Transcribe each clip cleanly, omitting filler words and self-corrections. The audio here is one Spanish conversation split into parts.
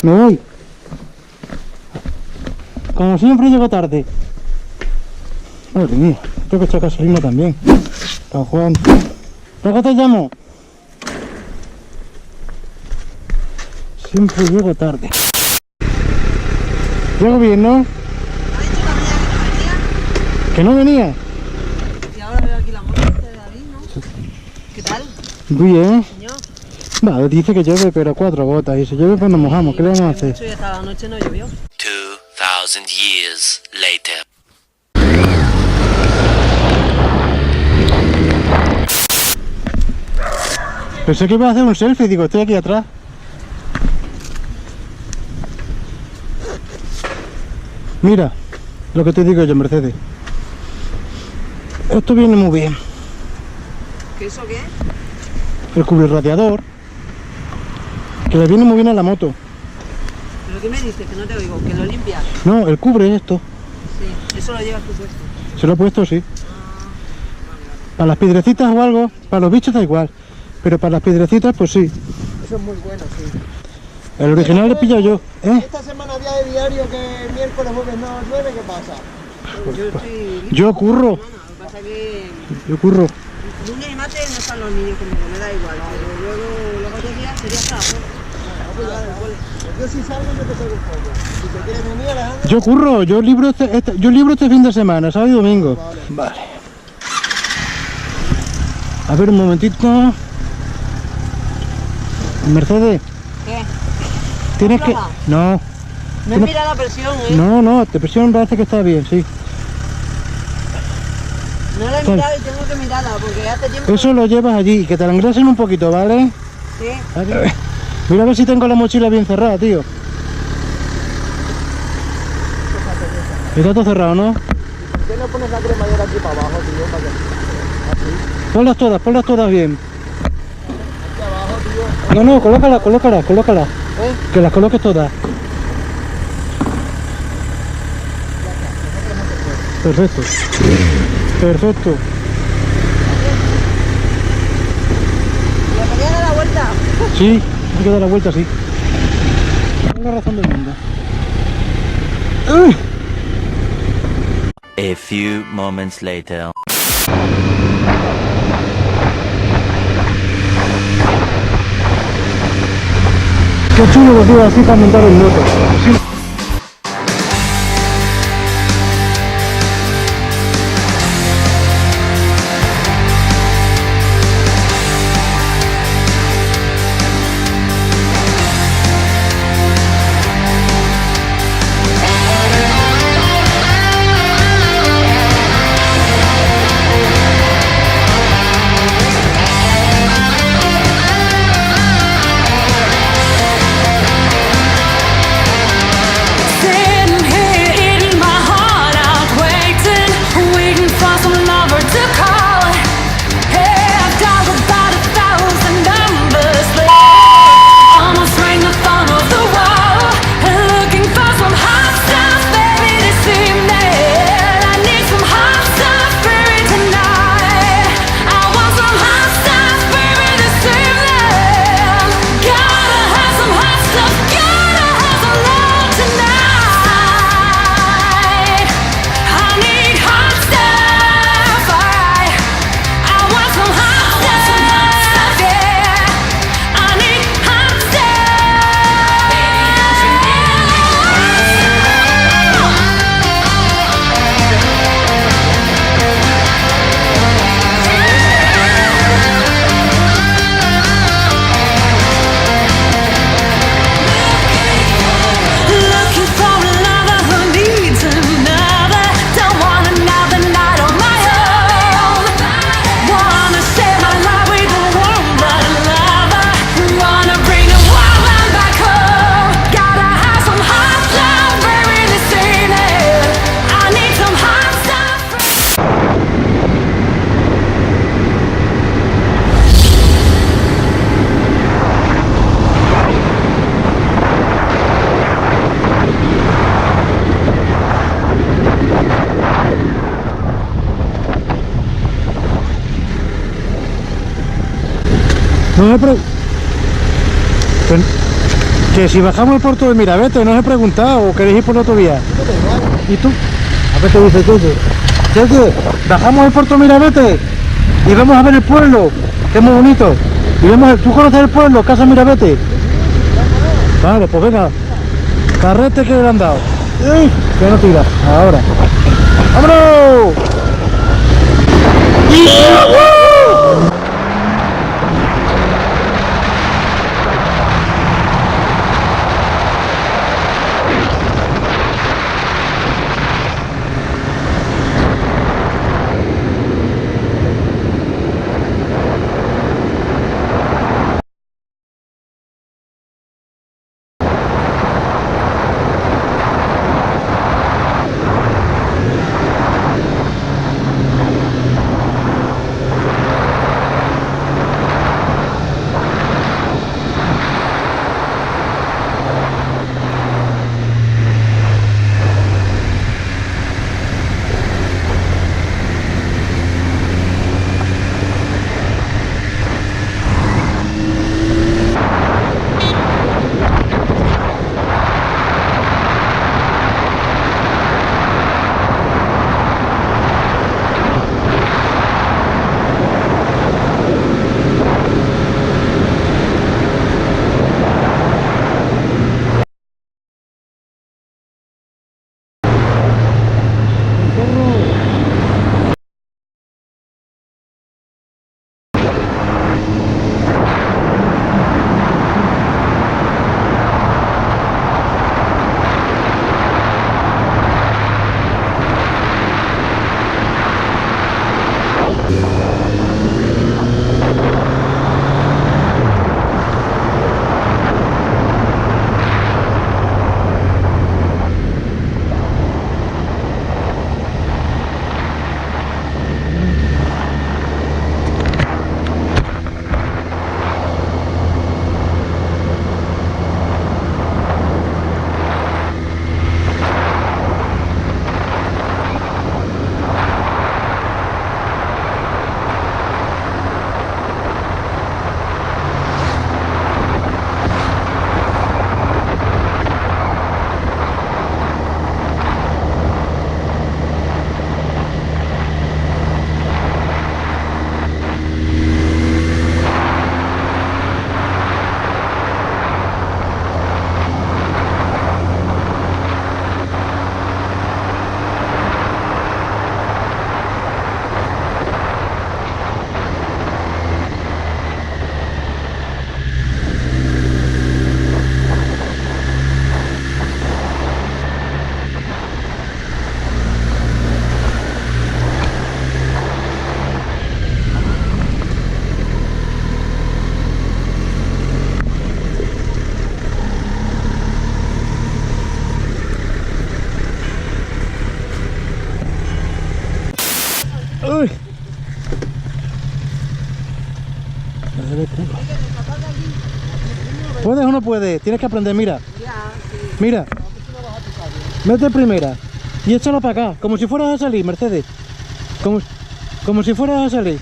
Me voy. Como siempre llego tarde. Madre mía, tengo que echar gasolina también. Don Juan. Luego te llamo. Siempre llego tarde. Llego bien, ¿no? ¿Ha dicho la mañana ¿Que no venía? y ahora veo aquí la moto de David, ¿no? ¿Qué tal, Bien. señor? Va, dice que llueve, pero 4 gotas. Y si llueve, pues nos mojamos. ¿Qué le vamos a hacer? Mucho y hasta la noche no llovió. 2,000 years later. Pensé que iba a hacer un selfie. Digo, estoy aquí atrás. Mira, lo que te digo yo, Mercedes. Esto viene muy bien. ¿Qué eso qué? El cubrirradiador. Que le viene muy bien a la moto. ¿Pero qué me dices? Que no te oigo. ¿Que lo limpias? No, el cubre esto. Sí. Eso lo llevas tú puesto. Se lo he puesto, sí. Para las piedrecitas o algo, para los bichos da igual. Pero para las piedrecitas, pues sí. Eso es muy bueno, sí. El original le he pillado yo. Esta semana día de diario que miércoles, jueves no llueve, ¿qué pasa? Yo estoy... Yo curro. Lo que pasa es que Yo curro. lunes y martes no están los niños conmigo, me da igual. Pero luego los otros días sería hasta la foto. Yo si salgo yo te pego un poco. Si te quieres venir, Alejandro. Yo curro. Yo libro este fin de semana, sábado y domingo. Vale. A ver, un momentito. Mercedes, ¿Qué? tienes que... ¿Floja? No. No he mirado la presión, ¿eh? No, te presión parece que está bien, sí. No la he Vale. mirado y tengo que mirarla porque hace tiempo... Eso lo llevas allí, que te la engresen un poquito, ¿vale? Sí. Vale. Mira a ver si tengo la mochila bien cerrada, tío. Está todo cerrado, ¿no? ¿Por qué no pones la cremallera aquí para abajo, tío? Para que... Ponlas todas bien. Aquí abajo, tío. No, colócalas. Que las coloques todas. Perfecto. Perfecto. ¿Le podía dar la vuelta? Sí, hay que dar la vuelta, sí. Una razón del mundo. ¡Uy! A few moments later. Qué chulo los días así para montar en moto. Sí. No me preocupes. Que si bajamos el puerto de Mirabete, no os he preguntado, o queréis ir por la autovía. ¿Y tú? A ver qué dice Cheche. Cheche, bajamos el puerto de Mirabete y vamos a ver el pueblo, que es muy bonito. Y vemos, ¿tú conoces el pueblo, Casa Mirabete? Vale, pues venga. Carrete que le han dado. ¡Uy! Que no tira. Ahora. ¡Vámonos! Uy. ¿Puedes o no puedes? Tienes que aprender, mira. Mira. Mete primera. Y échalo para acá, como si fueras a salir, Mercedes. Como si fueras a salir.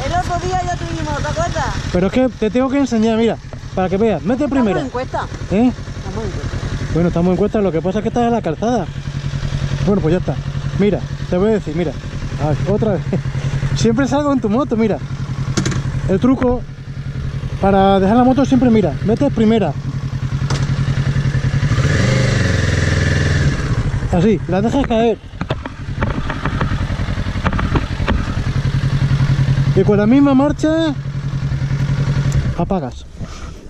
El otro día ya tuvimos, ¿te acuerdas? Pero es que te tengo que enseñar, mira, para que veas. Mete primera. Estamos en cuesta. ¿Eh? Estamos en cuesta. Bueno, estamos en cuesta, lo que pasa es que estás en la calzada. Bueno, pues ya está. Mira, te voy a decir, mira. A ver, otra vez. Siempre salgo en tu moto, mira. El truco para dejar la moto siempre, mira, metes primera. Así, la dejas caer. Y con la misma marcha apagas.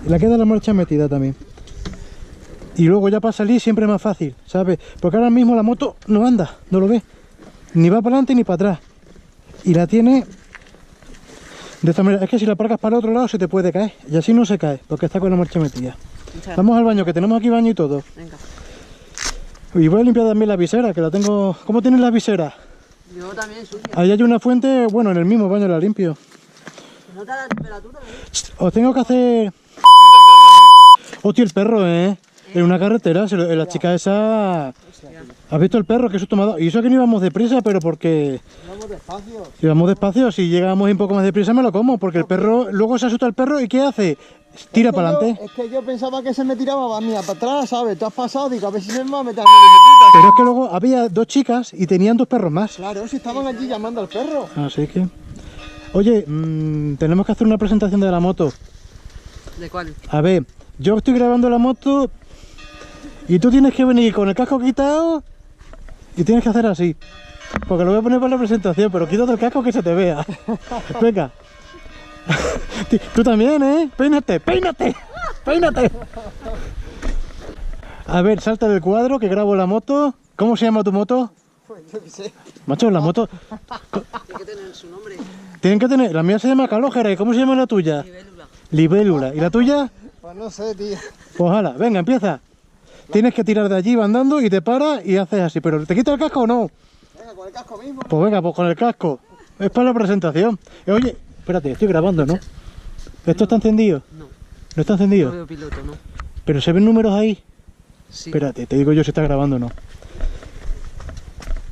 Y le queda la marcha metida también. Y luego ya para salir siempre es más fácil, ¿sabes? Porque ahora mismo la moto no anda, no lo ves. Ni va para adelante ni para atrás. Y la tiene de esta manera. Es que si la aparcas para el otro lado se te puede caer. Y así no se cae, porque está con la marcha metida. Vamos al baño, que tenemos aquí baño y todo. Venga. Y voy a limpiar también la visera, que la tengo... ¿Cómo tienes la visera? Yo también sucia. Ahí hay una fuente, bueno, en el mismo baño la limpio. ¿Se nota la temperatura? Os tengo que hacer... Hostia, el perro, ¿eh? En una carretera, la chica esa... ¿Has visto el perro? Que susto me ha dado. Y eso que no íbamos deprisa, pero porque... Vamos despacio. Si vamos despacio, si llegamos un poco más deprisa me lo como, porque el perro... Luego se asusta el perro y ¿qué hace? Tira para adelante. Es que yo pensaba que se me tiraba mía para atrás, ¿sabes? Tú has pasado, digo, a ver si se me va a meter a mí de puta. Pero es que luego había 2 chicas y tenían 2 perros más. Claro, si estaban allí llamando al perro. Así que... Oye, tenemos que hacer una presentación de la moto. ¿De cuál? A ver, yo estoy grabando la moto y tú tienes que venir con el casco quitado y tienes que hacer así. Porque lo voy a poner para la presentación, pero quítate el casco que se te vea. Venga. Tú también, ¿eh? Peínate, peínate, peínate. A ver, salta del cuadro que grabo la moto. ¿Cómo se llama tu moto? Pues yo qué sé. Macho, la moto... Tiene que tener su nombre. Tienen que tener... La mía se llama Calógera. ¿Y cómo se llama la tuya? Libélula. Libélula. ¿Y la tuya? Pues no sé, tío. Pues hala, venga, empieza. Tienes que tirar de allí, va andando y te paras y haces así. ¿Pero te quita el casco o no? Venga, con el casco mismo. Pues venga, pues con el casco. Es para la presentación. Oye, espérate, estoy grabando, ¿no? ¿Esto está encendido? No, ¿No está no encendido? veo piloto, ¿no? ¿Pero se ven números ahí? Sí. Espérate, te digo yo si está grabando o no.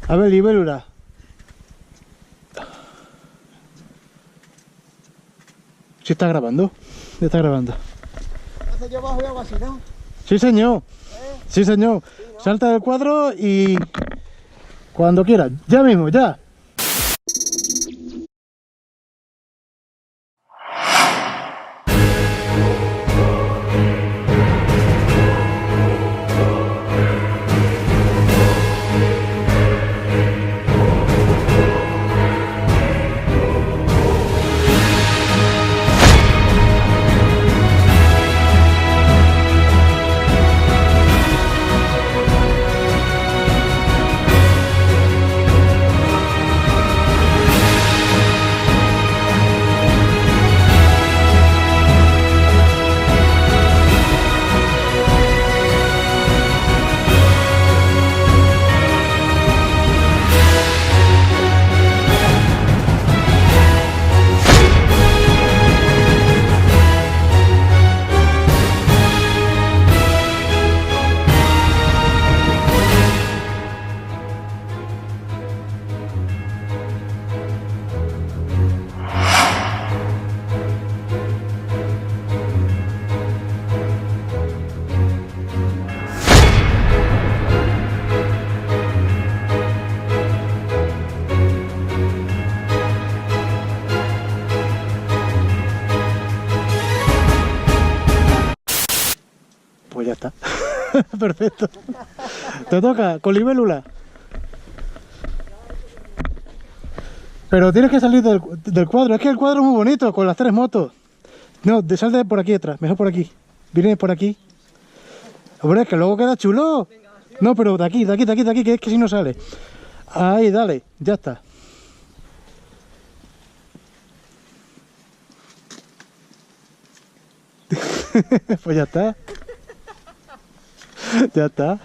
A ver, libélula. ¿Sí está grabando? ¿Sí está grabando? Hace yo bajo y hago así, ¿no? Sí, señor. Sí, señor. Salta del cuadro y... Cuando quieras. Ya mismo, ya. Pues ya está. Perfecto. Te toca con libélula. Pero tienes que salir del cuadro. Es que el cuadro es muy bonito con las 3 motos. No, sal de por aquí atrás. Mejor por aquí. Viene por aquí. Hombre, es que luego queda chulo. No, pero de aquí, que es que si no sale. Ahí, dale. Ya está. Pues ya está. Ya está.